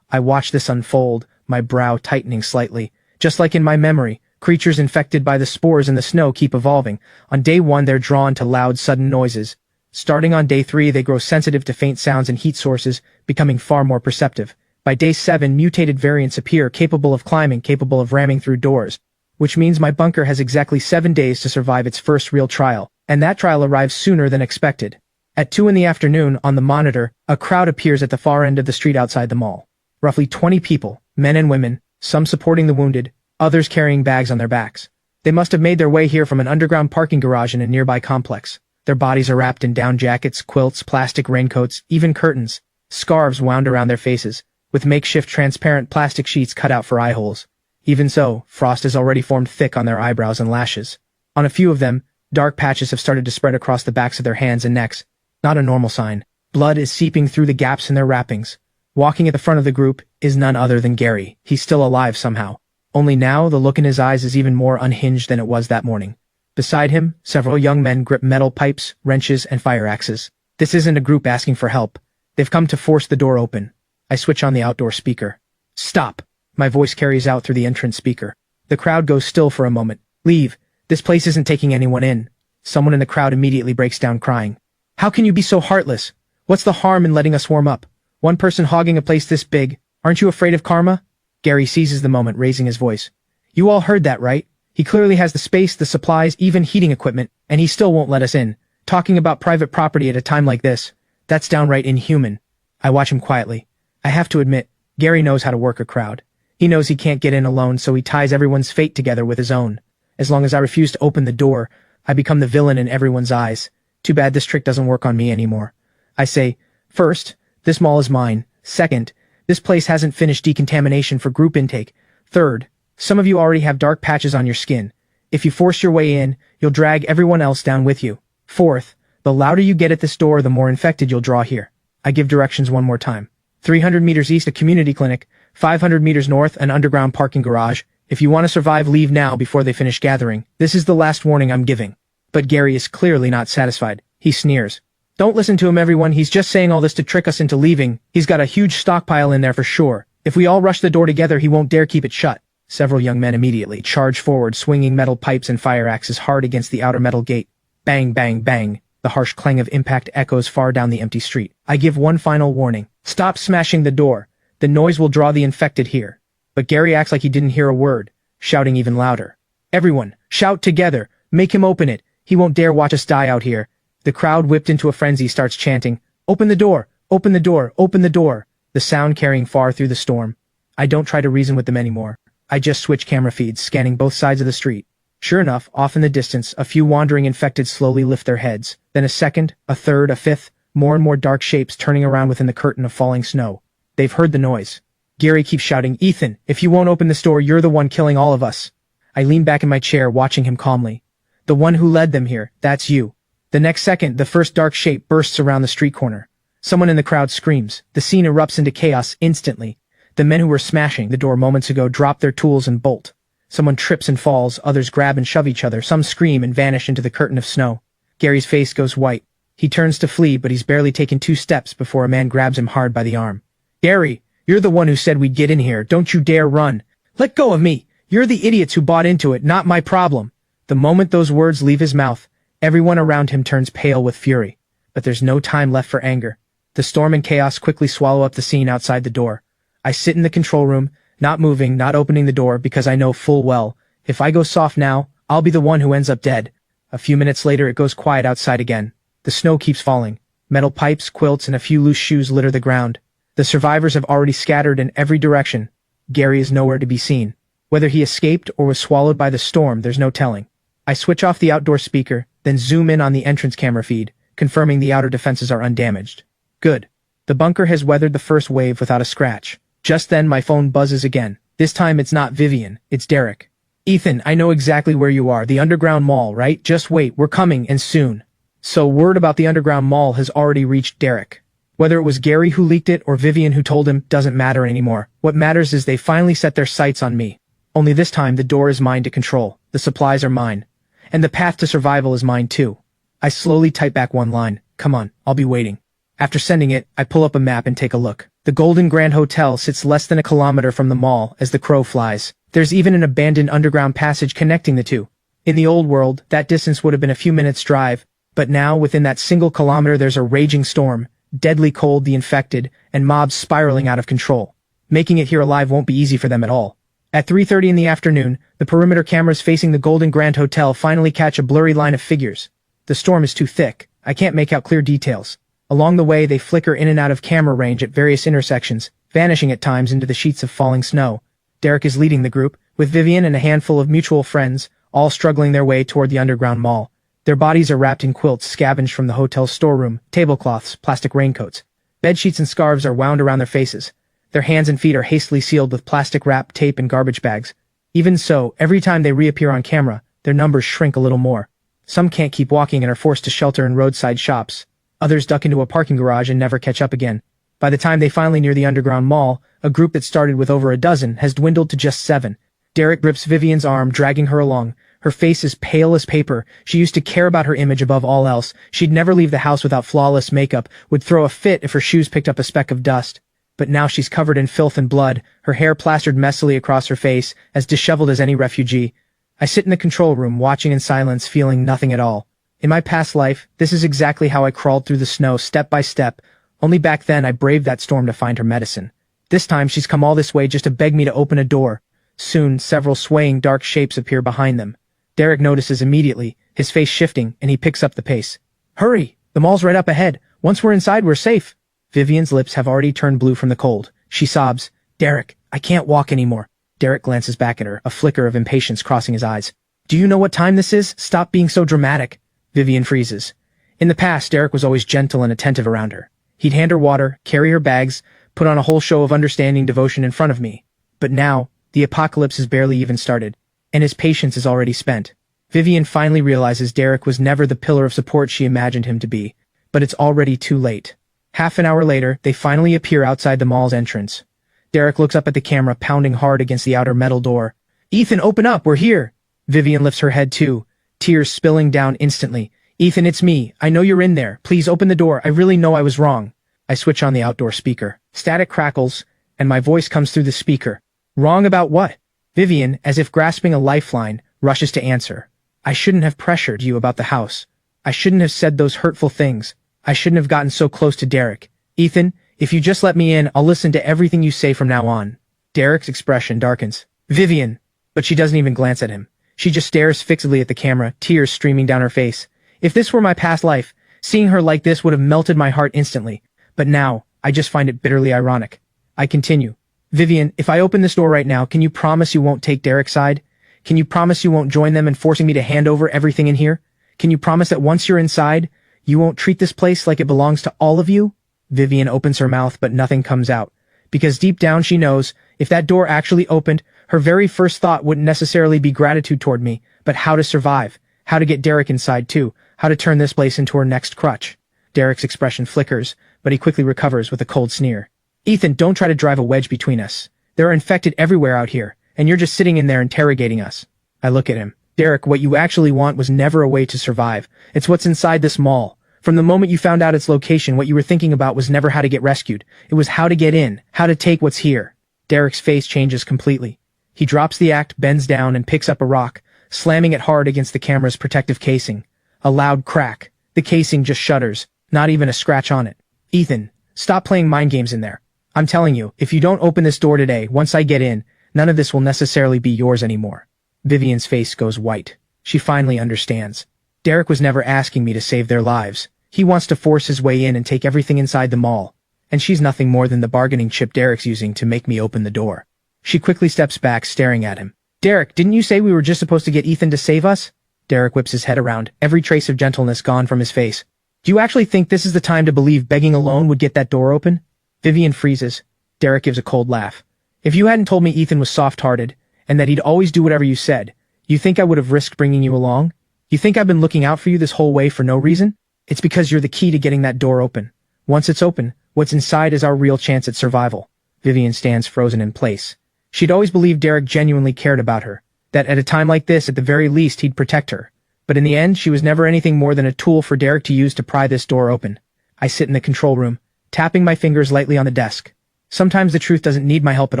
I watch this unfold, my brow tightening slightly. Just like in my memory, creatures infected by the spores in the snow keep evolving. On day 1, they're drawn to loud, sudden noises. Starting on day 3, they grow sensitive to faint sounds and heat sources, becoming far more perceptive. By day 7, mutated variants appear, capable of climbing, capable of ramming through doors. Which means my bunker has exactly 7 days to survive its first real trial, and that trial arrives sooner than expected. At 2 in the afternoon, on the monitor, a crowd appears at the far end of the street outside the mall. Roughly 20 people, men and women, some supporting the wounded, others carrying bags on their backs. They must have made their way here from an underground parking garage in a nearby complex. Their bodies are wrapped in down jackets, quilts, plastic raincoats, even curtains, scarves wound around their faces, with makeshift transparent plastic sheets cut out for eye holes. Even so, frost has already formed thick on their eyebrows and lashes. On a few of them, dark patches have started to spread across the backs of their hands and necks. Not a normal sign. Blood is seeping through the gaps in their wrappings. Walking at the front of the group is none other than Gary. He's still alive somehow. Only now, the look in his eyes is even more unhinged than it was that morning. Beside him, several young men grip metal pipes, wrenches, and fire axes. This isn't a group asking for help. They've come to force the door open. I switch on the outdoor speaker. Stop! My voice carries out through the entrance speaker. The crowd goes still for a moment. Leave. This place isn't taking anyone in. Someone in the crowd immediately breaks down crying. How can you be so heartless? What's the harm in letting us warm up? One person hogging a place this big. Aren't you afraid of karma? Gary seizes the moment, raising his voice. You all heard that, right? He clearly has the space, the supplies, even heating equipment, and he still won't let us in. Talking about private property at a time like this. That's downright inhuman. I watch him quietly. I have to admit, Gary knows how to work a crowd. He knows he can't get in alone, so he ties everyone's fate together with his own. As long as I refuse to open the door, I become the villain in everyone's eyes. Too bad this trick doesn't work on me anymore. I say, first, this mall is mine. Second, this place hasn't finished decontamination for group intake. Third, some of you already have dark patches on your skin. If you force your way in, you'll drag everyone else down with you. Fourth, the louder you get at this door, the more infected you'll draw here. I give directions one more time. 300 meters east, a community clinic. 500 meters north, an underground parking garage. If you want to survive, leave now before they finish gathering. This is the last warning I'm giving. But Gary is clearly not satisfied. He sneers. Don't listen to him, everyone. He's just saying all this to trick us into leaving. He's got a huge stockpile in there for sure. If we all rush the door together, he won't dare keep it shut. Several young men immediately charge forward, swinging metal pipes and fire axes hard against the outer metal gate. Bang, bang, bang. The harsh clang of impact echoes far down the empty street. I give one final warning. Stop smashing the door. The noise will draw the infected here. But Gary acts like he didn't hear a word, shouting even louder. Everyone, shout together. Make him open it. He won't dare watch us die out here. The crowd, whipped into a frenzy, starts chanting, Open the door! Open the door! Open the door! The sound carrying far through the storm. I don't try to reason with them anymore. I just switch camera feeds, scanning both sides of the street. Sure enough, off in the distance, a few wandering infected slowly lift their heads. Then a second, a third, a fifth, more and more dark shapes turning around within the curtain of falling snow. They've heard the noise. Gary keeps shouting, Ethan, if you won't open this door, you're the one killing all of us. I lean back in my chair, watching him calmly. The one who led them here, that's you. The next second, the first dark shape bursts around the street corner. Someone in the crowd screams. The scene erupts into chaos instantly. The men who were smashing the door moments ago drop their tools and bolt. Someone trips and falls, others grab and shove each other, some scream and vanish into the curtain of snow. Gary's face goes white. He turns to flee, but he's barely taken 2 steps before a man grabs him hard by the arm. Gary, you're the one who said we'd get in here. Don't you dare run. Let go of me. You're the idiots who bought into it, not my problem. The moment those words leave his mouth, everyone around him turns pale with fury. But there's no time left for anger. The storm and chaos quickly swallow up the scene outside the door. I sit in the control room, not moving, not opening the door, because I know full well, if I go soft now, I'll be the one who ends up dead. A few minutes later, it goes quiet outside again. The snow keeps falling. Metal pipes, quilts, and a few loose shoes litter the ground. The survivors have already scattered in every direction. Gary is nowhere to be seen. Whether he escaped or was swallowed by the storm, there's no telling. I switch off the outdoor speaker, then zoom in on the entrance camera feed, confirming the outer defenses are undamaged. Good. The bunker has weathered the first wave without a scratch. Just then my phone buzzes again. This time it's not Vivian, it's Derek. Ethan, I know exactly where you are, the underground mall, right? Just wait, we're coming, and soon. So word about the underground mall has already reached Derek. Whether it was Gary who leaked it or Vivian who told him doesn't matter anymore. What matters is they finally set their sights on me. Only this time the door is mine to control. The the supplies are mine. And the path to survival is mine too. I slowly type back one line. Come on, I'll be waiting. After sending it, I pull up a map and take a look. The Golden Grand Hotel sits less than a kilometer from the mall as the crow flies. There's even an abandoned underground passage connecting the two. In the old world, that distance would have been a few minutes' drive, but now within that single kilometer there's a raging storm, deadly cold, the infected, and mobs spiraling out of control. Making it here alive won't be easy for them at all. At 3:30 in the afternoon, the perimeter cameras facing the Golden Grand Hotel finally catch a blurry line of figures. The storm is too thick. I can't make out clear details. Along the way, they flicker in and out of camera range at various intersections, vanishing at times into the sheets of falling snow. Derek is leading the group, with Vivian and a handful of mutual friends, all struggling their way toward the underground mall. Their bodies are wrapped in quilts scavenged from the hotel's storeroom, tablecloths, plastic raincoats. Bedsheets and scarves are wound around their faces. Their hands and feet are hastily sealed with plastic wrap, tape, and garbage bags. Even so, every time they reappear on camera, their numbers shrink a little more. Some can't keep walking and are forced to shelter in roadside shops. Others duck into a parking garage and never catch up again. By the time they finally near the underground mall, a group that started with over a dozen has dwindled to just 7. Derek grips Vivian's arm, dragging her along. Her face is pale as paper. She used to care about her image above all else. She'd never leave the house without flawless makeup, would throw a fit if her shoes picked up a speck of dust. But now she's covered in filth and blood, her hair plastered messily across her face, as disheveled as any refugee. I sit in the control room, watching in silence, feeling nothing at all. In my past life, this is exactly how I crawled through the snow, step by step. Only back then I braved that storm to find her medicine. This time she's come all this way just to beg me to open a door. Soon, several swaying dark shapes appear behind them. Derek notices immediately, his face shifting, and he picks up the pace. Hurry! The mall's right up ahead. Once we're inside, we're safe. Vivian's lips have already turned blue from the cold. She sobs, Derek, I can't walk anymore. Derek glances back at her, a flicker of impatience crossing his eyes. Do you know what time this is? Stop being so dramatic. Vivian freezes. In the past, Derek was always gentle and attentive around her. He'd hand her water, carry her bags, put on a whole show of understanding devotion in front of me. But now, the apocalypse has barely even started, and his patience is already spent. Vivian finally realizes Derek was never the pillar of support she imagined him to be, but it's already too late. Half an hour later, they finally appear outside the mall's entrance. Derek looks up at the camera, pounding hard against the outer metal door. Ethan, open up, we're here! Vivian lifts her head too, tears spilling down instantly. Ethan, it's me. I know you're in there. Please open the door. I really know I was wrong. I switch on the outdoor speaker. Static crackles, and my voice comes through the speaker. Wrong about what? Vivian, as if grasping a lifeline, rushes to answer. I shouldn't have pressured you about the house. I shouldn't have said those hurtful things. I shouldn't have gotten so close to Derek. Ethan, if you just let me in, I'll listen to everything you say from now on. Derek's expression darkens. Vivian! But she doesn't even glance at him. She just stares fixedly at the camera, tears streaming down her face. If this were my past life, seeing her like this would have melted my heart instantly. But now, I just find it bitterly ironic. I continue. Vivian, if I open this door right now, can you promise you won't take Derek's side? Can you promise you won't join them in forcing me to hand over everything in here? Can you promise that once you're inside, you won't treat this place like it belongs to all of you? Vivian opens her mouth, but nothing comes out. Because deep down she knows, if that door actually opened, her very first thought wouldn't necessarily be gratitude toward me, but how to survive, how to get Derek inside too, how to turn this place into her next crutch. Derek's expression flickers, but he quickly recovers with a cold sneer. Ethan, don't try to drive a wedge between us. There are infected everywhere out here, and you're just sitting in there interrogating us. I look at him. Derek, what you actually want was never a way to survive. It's what's inside this mall. From the moment you found out its location, what you were thinking about was never how to get rescued. It was how to get in, how to take what's here. Derek's face changes completely. He drops the act, bends down, and picks up a rock, slamming it hard against the camera's protective casing. A loud crack. The casing just shudders, not even a scratch on it. Ethan, stop playing mind games in there. I'm telling you, if you don't open this door today, once I get in, none of this will necessarily be yours anymore. Vivian's face goes white. She finally understands. Derek was never asking me to save their lives. He wants to force his way in and take everything inside the mall. And she's nothing more than the bargaining chip Derek's using to make me open the door. She quickly steps back, staring at him. Derek, didn't you say we were just supposed to get Ethan to save us? Derek whips his head around, every trace of gentleness gone from his face. Do you actually think this is the time to believe begging alone would get that door open? Vivian freezes. Derek gives a cold laugh. If you hadn't told me Ethan was soft-hearted, and that he'd always do whatever you said, you think I would have risked bringing you along? You think I've been looking out for you this whole way for no reason? It's because you're the key to getting that door open. Once it's open, what's inside is our real chance at survival. Vivian stands frozen in place. She'd always believed Derek genuinely cared about her, that at a time like this, at the very least, he'd protect her. But in the end, she was never anything more than a tool for Derek to use to pry this door open. I sit in the control room, tapping my fingers lightly on the desk. Sometimes the truth doesn't need my help at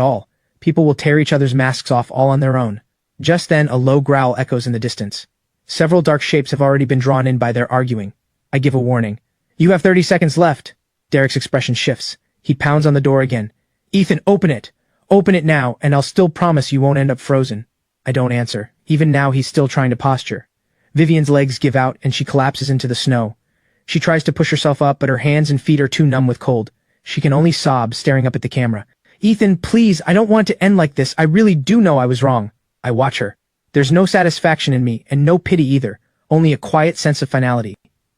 all. People will tear each other's masks off all on their own. Just then, a low growl echoes in the distance. Several dark shapes have already been drawn in by their arguing. I give a warning. You have 30 seconds left. Derek's expression shifts. He pounds on the door again. Ethan, open it. Open it now, and I'll still promise you won't end up frozen. I don't answer. Even now, he's still trying to posture. Vivian's legs give out, and she collapses into the snow. She tries to push herself up, but her hands and feet are too numb with cold. She can only sob, staring up at the camera. Ethan, please, I don't want it to end like this. I really do know I was wrong. I watch her. There's no satisfaction in me, and no pity either. Only a quiet sense of finality.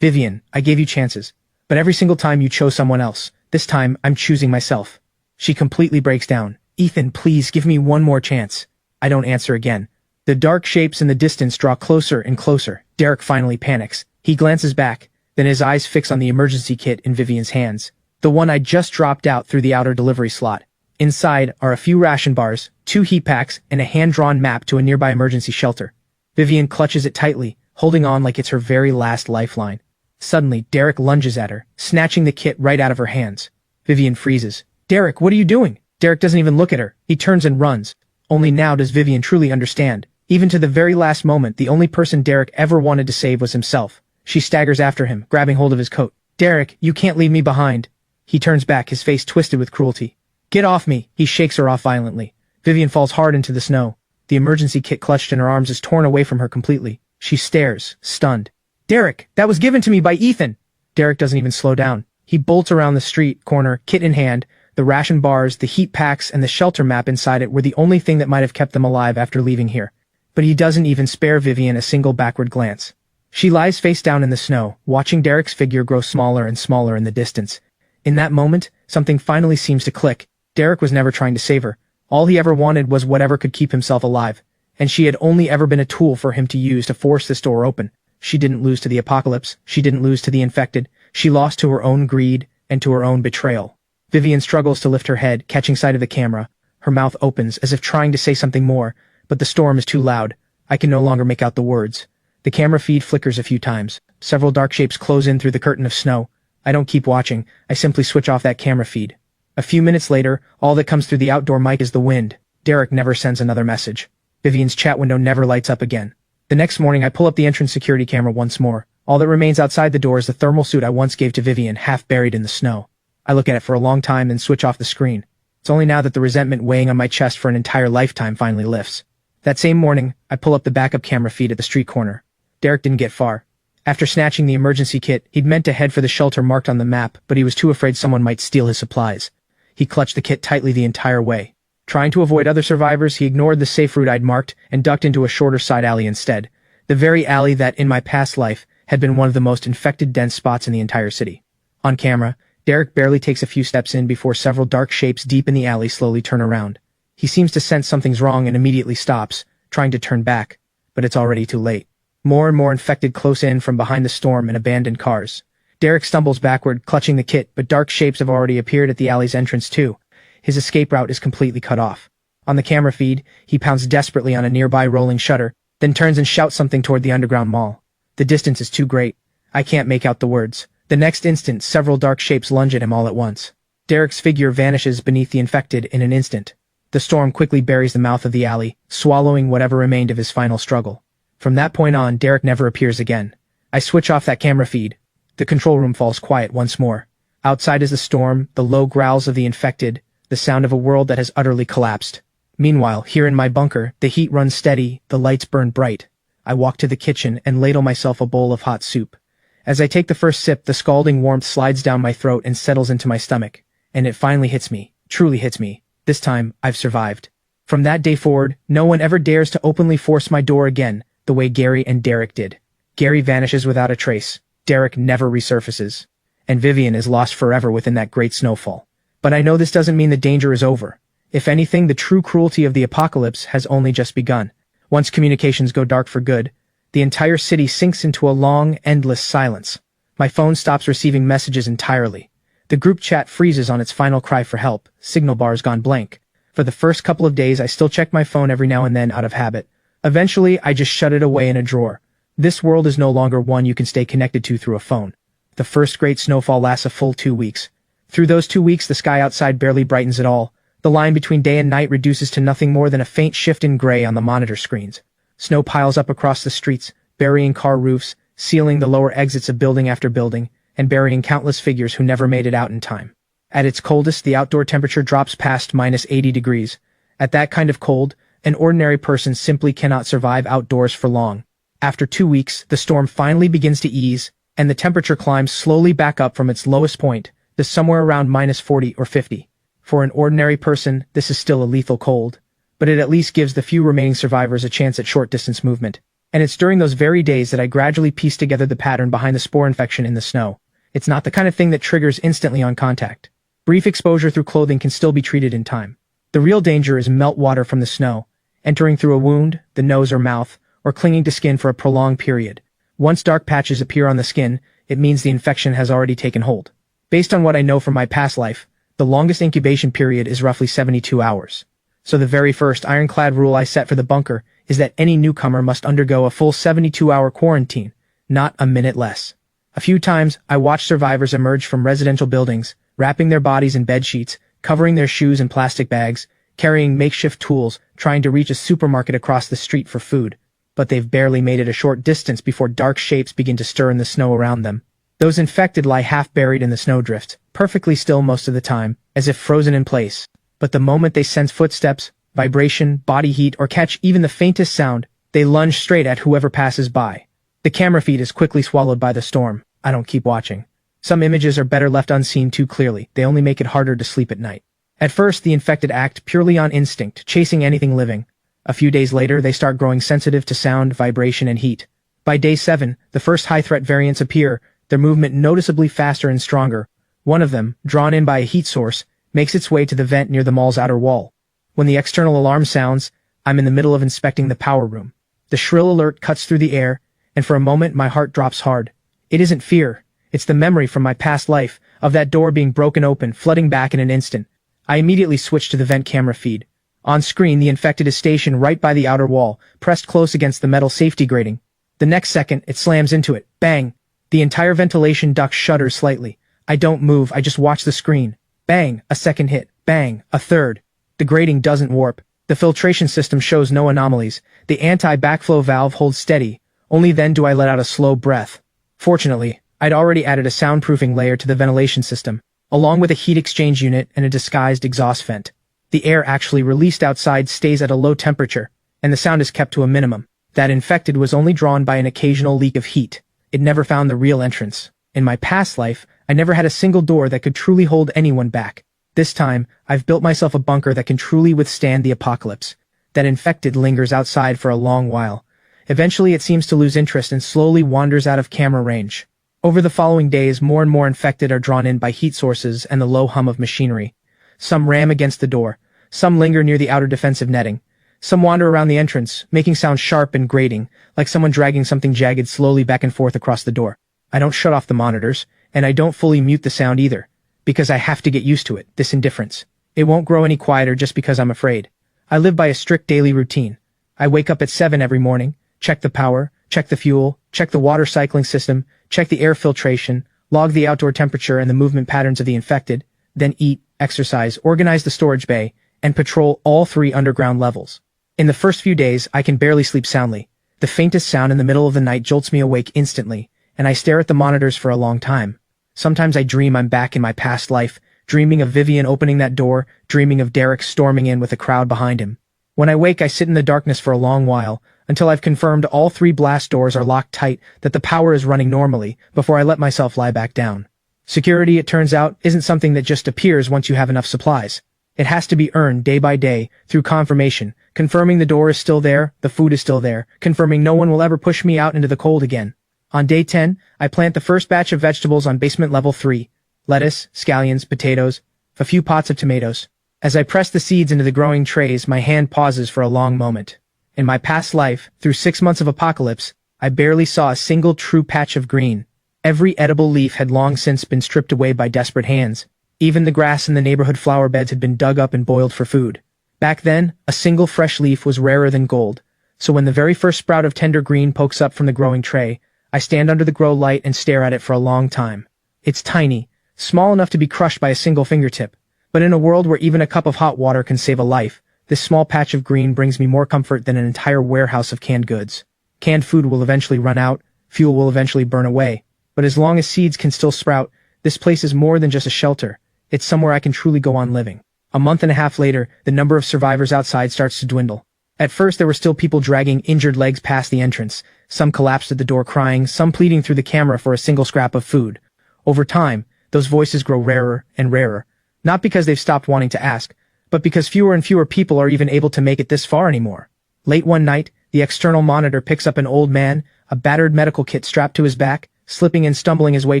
Vivian, I gave you chances. But every single time you chose someone else. This time, I'm choosing myself. She completely breaks down. Ethan, please, give me one more chance. I don't answer again. The dark shapes in the distance draw closer and closer. Derek finally panics. He glances back, then his eyes fix on the emergency kit in Vivian's hands. The one I just dropped out through the outer delivery slot. Inside are a few ration bars, 2 heat packs, and a hand-drawn map to a nearby emergency shelter. Vivian clutches it tightly, holding on like it's her very last lifeline. Suddenly, Derek lunges at her, snatching the kit right out of her hands. Vivian freezes. Derek, what are you doing? Derek doesn't even look at her. He turns and runs. Only now does Vivian truly understand. Even to the very last moment, the only person Derek ever wanted to save was himself. She staggers after him, grabbing hold of his coat. Derek, you can't leave me behind. He turns back, his face twisted with cruelty. Get off me! He shakes her off violently. Vivian falls hard into the snow. The emergency kit clutched in her arms is torn away from her completely. She stares, stunned. Derek, that was given to me by Ethan! Derek doesn't even slow down. He bolts around the street corner, kit in hand. The ration bars, the heat packs, and the shelter map inside it were the only thing that might have kept them alive after leaving here. But he doesn't even spare Vivian a single backward glance. She lies face down in the snow, watching Derek's figure grow smaller and smaller in the distance. In that moment, something finally seems to click. Derek was never trying to save her. All he ever wanted was whatever could keep himself alive. And she had only ever been a tool for him to use to force this door open. She didn't lose to the apocalypse. She didn't lose to the infected. She lost to her own greed and to her own betrayal. Vivian struggles to lift her head, catching sight of the camera. Her mouth opens, as if trying to say something more, but the storm is too loud. I can no longer make out the words. The camera feed flickers a few times. Several dark shapes close in through the curtain of snow. I don't keep watching. I simply switch off that camera feed. A few minutes later, all that comes through the outdoor mic is the wind. Derek never sends another message. Vivian's chat window never lights up again. The next morning, I pull up the entrance security camera once more. All that remains outside the door is the thermal suit I once gave to Vivian, half buried in the snow. I look at it for a long time, then switch off the screen. It's only now that the resentment weighing on my chest for an entire lifetime finally lifts. That same morning, I pull up the backup camera feed at the street corner. Derek didn't get far. After snatching the emergency kit, he'd meant to head for the shelter marked on the map, but he was too afraid someone might steal his supplies. He clutched the kit tightly the entire way. Trying to avoid other survivors, he ignored the safe route I'd marked and ducked into a shorter side alley instead. The very alley that, in my past life, had been one of the most infected dense spots in the entire city. On camera, Derek barely takes a few steps in before several dark shapes deep in the alley slowly turn around. He seems to sense something's wrong and immediately stops, trying to turn back, but it's already too late. More and more infected close in from behind the storm and abandoned cars. Derek stumbles backward, clutching the kit, but dark shapes have already appeared at the alley's entrance too. His escape route is completely cut off. On the camera feed, he pounds desperately on a nearby rolling shutter, then turns and shouts something toward the underground mall. The distance is too great. I can't make out the words. The next instant, several dark shapes lunge at him all at once. Derek's figure vanishes beneath the infected in an instant. The storm quickly buries the mouth of the alley, swallowing whatever remained of his final struggle. From that point on, Derek never appears again. I switch off that camera feed. The control room falls quiet once more. Outside is the storm, the low growls of the infected, the sound of a world that has utterly collapsed. Meanwhile, here in my bunker, the heat runs steady, the lights burn bright. I walk to the kitchen and ladle myself a bowl of hot soup. As I take the first sip, the scalding warmth slides down my throat and settles into my stomach. And it finally hits me, truly hits me. This time, I've survived. From that day forward, no one ever dares to openly force my door again, the way Gary and Derek did. Gary vanishes without a trace. Derek never resurfaces. And Vivian is lost forever within that great snowfall. But I know this doesn't mean the danger is over. If anything, the true cruelty of the apocalypse has only just begun. Once communications go dark for good, the entire city sinks into a long, endless silence. My phone stops receiving messages entirely. The group chat freezes on its final cry for help, signal bars gone blank. For the first couple of days I still check my phone every now and then out of habit. Eventually, I just shut it away in a drawer. This world is no longer one you can stay connected to through a phone. The first great snowfall lasts a full 2 weeks. Through those 2 weeks, the sky outside barely brightens at all. The line between day and night reduces to nothing more than a faint shift in gray on the monitor screens. Snow piles up across the streets, burying car roofs, sealing the lower exits of building after building, and burying countless figures who never made it out in time. At its coldest, the outdoor temperature drops past minus 80 degrees. At that kind of cold, an ordinary person simply cannot survive outdoors for long. After 2 weeks, the storm finally begins to ease, and the temperature climbs slowly back up from its lowest point, to somewhere around minus 40 or 50. For an ordinary person, this is still a lethal cold, but it at least gives the few remaining survivors a chance at short-distance movement. And it's during those very days that I gradually piece together the pattern behind the spore infection in the snow. It's not the kind of thing that triggers instantly on contact. Brief exposure through clothing can still be treated in time. The real danger is meltwater from the snow, entering through a wound, the nose or mouth, or clinging to skin for a prolonged period. Once dark patches appear on the skin, it means the infection has already taken hold. Based on what I know from my past life, the longest incubation period is roughly 72 hours. So the very first ironclad rule I set for the bunker is that any newcomer must undergo a full 72-hour quarantine, not a minute less. A few times, I watched survivors emerge from residential buildings, wrapping their bodies in bed sheets, covering their shoes in plastic bags, carrying makeshift tools, trying to reach a supermarket across the street for food. But they've barely made it a short distance before dark shapes begin to stir in the snow around them. Those infected lie half buried in the snowdrift, perfectly still most of the time, as if frozen in place. But the moment they sense footsteps, vibration, body heat, or catch even the faintest sound, they lunge straight at whoever passes by. The camera feed is quickly swallowed by the storm. I don't keep watching. Some images are better left unseen too clearly. They only make it harder to sleep at night. At first, the infected act purely on instinct, chasing anything living. A few days later, they start growing sensitive to sound, vibration, and heat. By day 7, the first high-threat variants appear, their movement noticeably faster and stronger. One of them, drawn in by a heat source, makes its way to the vent near the mall's outer wall. When the external alarm sounds, I'm in the middle of inspecting the power room. The shrill alert cuts through the air, and for a moment my heart drops hard. It isn't fear. It's the memory from my past life, of that door being broken open, flooding back in an instant. I immediately switch to the vent camera feed. On screen, the infected is stationed right by the outer wall, pressed close against the metal safety grating. The next second, it slams into it. Bang! The entire ventilation duct shudders slightly. I don't move, I just watch the screen. Bang! A second hit. Bang! A third. The grating doesn't warp. The filtration system shows no anomalies. The anti-backflow valve holds steady. Only then do I let out a slow breath. Fortunately, I'd already added a soundproofing layer to the ventilation system, along with a heat exchange unit and a disguised exhaust vent. The air actually released outside stays at a low temperature, and the sound is kept to a minimum. That infected was only drawn by an occasional leak of heat. It never found the real entrance. In my past life, I never had a single door that could truly hold anyone back. This time, I've built myself a bunker that can truly withstand the apocalypse. That infected lingers outside for a long while. Eventually it seems to lose interest and slowly wanders out of camera range. Over the following days, more and more infected are drawn in by heat sources and the low hum of machinery. Some ram against the door. Some linger near the outer defensive netting. Some wander around the entrance, making sounds sharp and grating, like someone dragging something jagged slowly back and forth across the door. I don't shut off the monitors, and I don't fully mute the sound either, because I have to get used to it, this indifference. It won't grow any quieter just because I'm afraid. I live by a strict daily routine. I wake up at 7 every morning, check the power, check the fuel, check the water cycling system, check the air filtration, log the outdoor temperature and the movement patterns of the infected, then eat, exercise, organize the storage bay, and patrol all 3 underground levels. In the first few days, I can barely sleep soundly. The faintest sound in the middle of the night jolts me awake instantly, and I stare at the monitors for a long time. Sometimes I dream I'm back in my past life, dreaming of Vivian opening that door, dreaming of Derek storming in with a crowd behind him. When I wake, I sit in the darkness for a long while, until I've confirmed all 3 blast doors are locked tight, that the power is running normally, before I let myself lie back down. Security, it turns out, isn't something that just appears once you have enough supplies. It has to be earned day by day, through confirmation, confirming the door is still there, the food is still there, confirming no one will ever push me out into the cold again. On day 10, I plant the first batch of vegetables on basement level 3. Lettuce, scallions, potatoes, a few pots of tomatoes. As I press the seeds into the growing trays, my hand pauses for a long moment. In my past life, through 6 months of apocalypse, I barely saw a single true patch of green. Every edible leaf had long since been stripped away by desperate hands. Even the grass in the neighborhood flower beds had been dug up and boiled for food. Back then, a single fresh leaf was rarer than gold. So when the very first sprout of tender green pokes up from the growing tray, I stand under the grow light and stare at it for a long time. It's tiny, small enough to be crushed by a single fingertip. But in a world where even a cup of hot water can save a life, this small patch of green brings me more comfort than an entire warehouse of canned goods. Canned food will eventually run out, fuel will eventually burn away. But as long as seeds can still sprout, this place is more than just a shelter. It's somewhere I can truly go on living. A month and a half later, the number of survivors outside starts to dwindle. At first there were still people dragging injured legs past the entrance, some collapsed at the door crying, some pleading through the camera for a single scrap of food. Over time, those voices grow rarer and rarer, not because they've stopped wanting to ask, but because fewer and fewer people are even able to make it this far anymore. Late one night, the external monitor picks up an old man, a battered medical kit strapped to his back, slipping and stumbling his way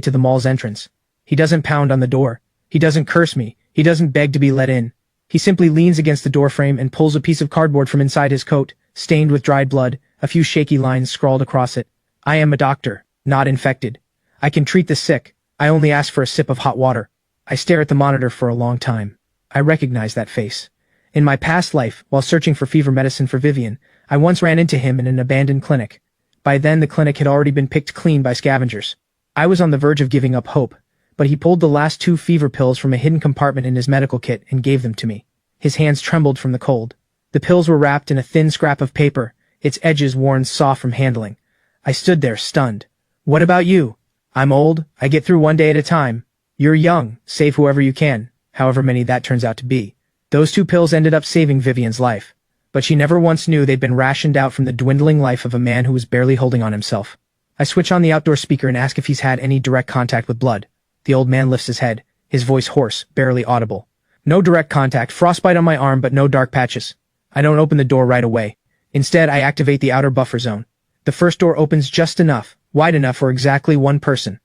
to the mall's entrance. He doesn't pound on the door. He doesn't curse me. He doesn't beg to be let in. He simply leans against the doorframe and pulls a piece of cardboard from inside his coat, stained with dried blood, a few shaky lines scrawled across it. I am a doctor, not infected. I can treat the sick. I only ask for a sip of hot water. I stare at the monitor for a long time. I recognize that face. In my past life, while searching for fever medicine for Vivian, I once ran into him in an abandoned clinic. By then the clinic had already been picked clean by scavengers. I was on the verge of giving up hope, but he pulled the last 2 fever pills from a hidden compartment in his medical kit and gave them to me. His hands trembled from the cold. The pills were wrapped in a thin scrap of paper, its edges worn soft from handling. I stood there, stunned. What about you? I'm old, I get through one day at a time. You're young, save whoever you can, however many that turns out to be. Those 2 pills ended up saving Vivian's life. But she never once knew they'd been rationed out from the dwindling life of a man who was barely holding on himself. I switch on the outdoor speaker and ask if he's had any direct contact with blood. The old man lifts his head, his voice hoarse, barely audible. No direct contact, frostbite on my arm but no dark patches. I don't open the door right away. Instead, I activate the outer buffer zone. The first door opens just enough, wide enough for exactly one person.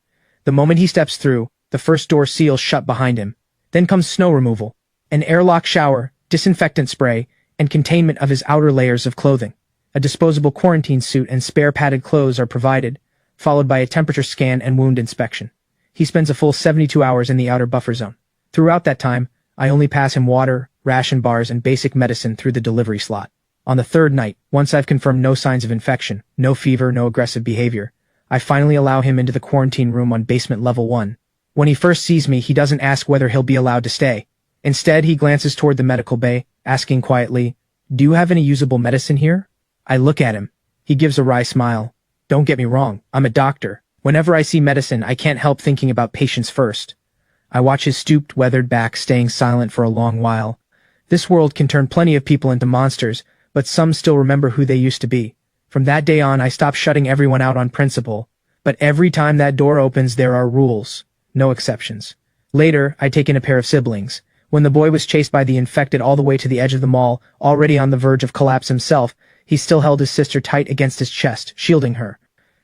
The moment he steps through, the first door seals shut behind him. Then comes snow removal, an airlock shower, disinfectant spray, and containment of his outer layers of clothing. A disposable quarantine suit and spare padded clothes are provided, followed by a temperature scan and wound inspection. He spends a full 72 hours in the outer buffer zone. Throughout that time, I only pass him water, ration bars, and basic medicine through the delivery slot. On the 3rd night, once I've confirmed no signs of infection, no fever, no aggressive behavior, I finally allow him into the quarantine room on basement level 1. When he first sees me, he doesn't ask whether he'll be allowed to stay. Instead, he glances toward the medical bay, asking quietly, "Do you have any usable medicine here?" I look at him. He gives a wry smile. Don't get me wrong, I'm a doctor. Whenever I see medicine, I can't help thinking about patients first. I watch his stooped, weathered back staying silent for a long while. This world can turn plenty of people into monsters, but some still remember who they used to be. From that day on, I stopped shutting everyone out on principle. But every time that door opens, there are rules. No exceptions. Later, I take in a pair of siblings. When the boy was chased by the infected all the way to the edge of the mall, already on the verge of collapse himself, he still held his sister tight against his chest, shielding her.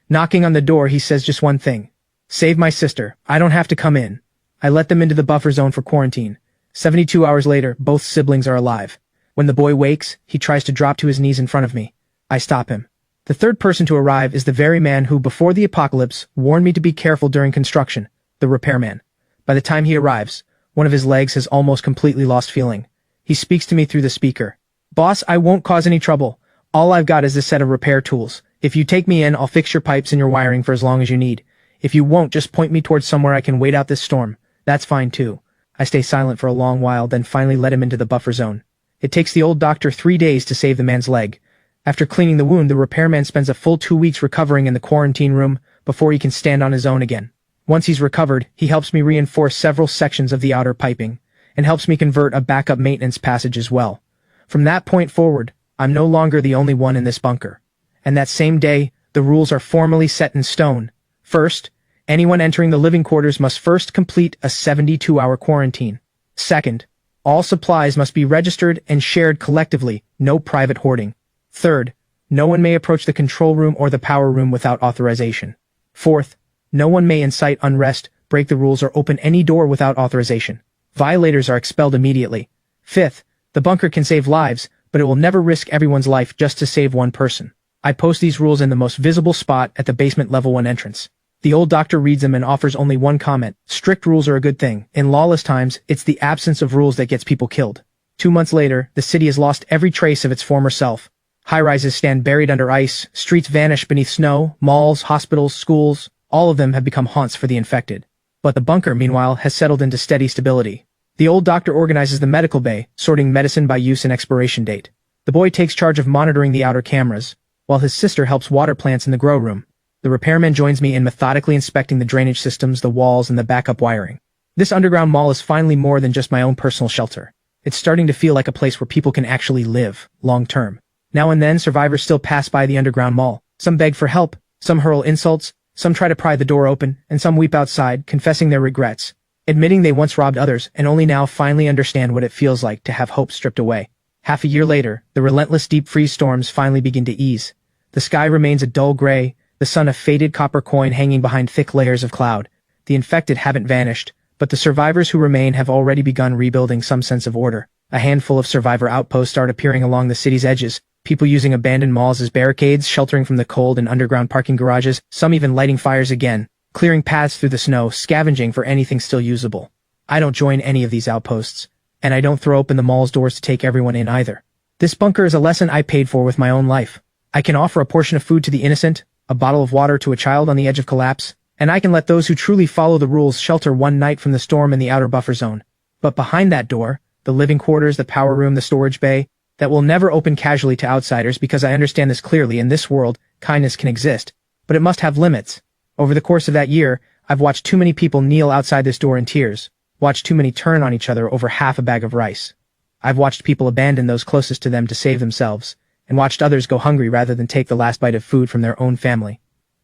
Knocking on the door, he says just one thing. "Save my sister. I don't have to come in." I let them into the buffer zone for quarantine. 72 hours later, both siblings are alive. When the boy wakes, he tries to drop to his knees in front of me. I stop him. The 3rd person to arrive is the very man who, before the apocalypse, warned me to be careful during construction, the repairman. By the time he arrives, one of his legs has almost completely lost feeling. He speaks to me through the speaker. "Boss, I won't cause any trouble. All I've got is this set of repair tools. If you take me in, I'll fix your pipes and your wiring for as long as you need. If you won't, just point me towards somewhere I can wait out this storm. That's fine too." I stay silent for a long while, then finally let him into the buffer zone. It takes the old doctor 3 days to save the man's leg. After cleaning the wound, the repairman spends a full 2 weeks recovering in the quarantine room before he can stand on his own again. Once he's recovered, he helps me reinforce several sections of the outer piping, and helps me convert a backup maintenance passage as well. From that point forward, I'm no longer the only one in this bunker. And that same day, the rules are formally set in stone. First, anyone entering the living quarters must first complete a 72-hour quarantine. Second, all supplies must be registered and shared collectively, no private hoarding. Third, no one may approach the control room or the power room without authorization. Fourth, no one may incite unrest, break the rules, or open any door without authorization. Violators are expelled immediately. Fifth, the bunker can save lives, but it will never risk everyone's life just to save one person. I post these rules in the most visible spot at the basement level 1 entrance. The old doctor reads them and offers only one comment. Strict rules are a good thing. In lawless times, it's the absence of rules that gets people killed. 2 months later, the city has lost every trace of its former self. High-rises stand buried under ice, streets vanish beneath snow, malls, hospitals, schools, all of them have become haunts for the infected. But the bunker, meanwhile, has settled into steady stability. The old doctor organizes the medical bay, sorting medicine by use and expiration date. The boy takes charge of monitoring the outer cameras, while his sister helps water plants in the grow room. The repairman joins me in methodically inspecting the drainage systems, the walls, and the backup wiring. This underground mall is finally more than just my own personal shelter. It's starting to feel like a place where people can actually live, long-term. Now and then, survivors still pass by the underground mall. Some beg for help, some hurl insults, some try to pry the door open, and some weep outside, confessing their regrets, admitting they once robbed others and only now finally understand what it feels like to have hope stripped away. Half a year later, the relentless deep freeze storms finally begin to ease. The sky remains a dull gray, the sun a faded copper coin hanging behind thick layers of cloud. The infected haven't vanished, but the survivors who remain have already begun rebuilding some sense of order. A handful of survivor outposts start appearing along the city's edges, people using abandoned malls as barricades, sheltering from the cold in underground parking garages, some even lighting fires again, clearing paths through the snow, scavenging for anything still usable. I don't join any of these outposts, and I don't throw open the mall's doors to take everyone in either. This bunker is a lesson I paid for with my own life. I can offer a portion of food to the innocent, a bottle of water to a child on the edge of collapse, and I can let those who truly follow the rules shelter one night from the storm in the outer buffer zone. But behind that door, the living quarters, the power room, the storage bay, that will never open casually to outsiders because I understand this clearly. In this world, kindness can exist, but it must have limits. Over the course of that year, I've watched too many people kneel outside this door in tears, watched too many turn on each other over half a bag of rice. I've watched people abandon those closest to them to save themselves, and watched others go hungry rather than take the last bite of food from their own family.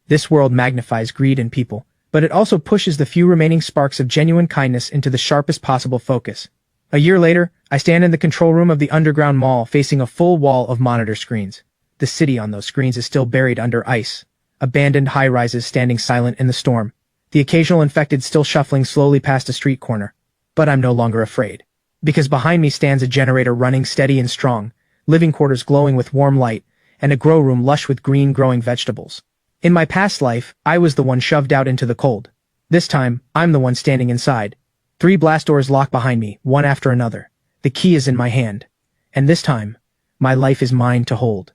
This world magnifies greed in people, but it also pushes the few remaining sparks of genuine kindness into the sharpest possible focus. A year later, I stand in the control room of the underground mall facing a full wall of monitor screens. The city on those screens is still buried under ice. Abandoned high-rises standing silent in the storm. The occasional infected still shuffling slowly past a street corner. But I'm no longer afraid. Because behind me stands a generator running steady and strong, living quarters glowing with warm light, and a grow room lush with green growing vegetables. In my past life, I was the one shoved out into the cold. This time, I'm the one standing inside. 3 blast doors lock behind me, one after another. The key is in my hand. And this time, my life is mine to hold.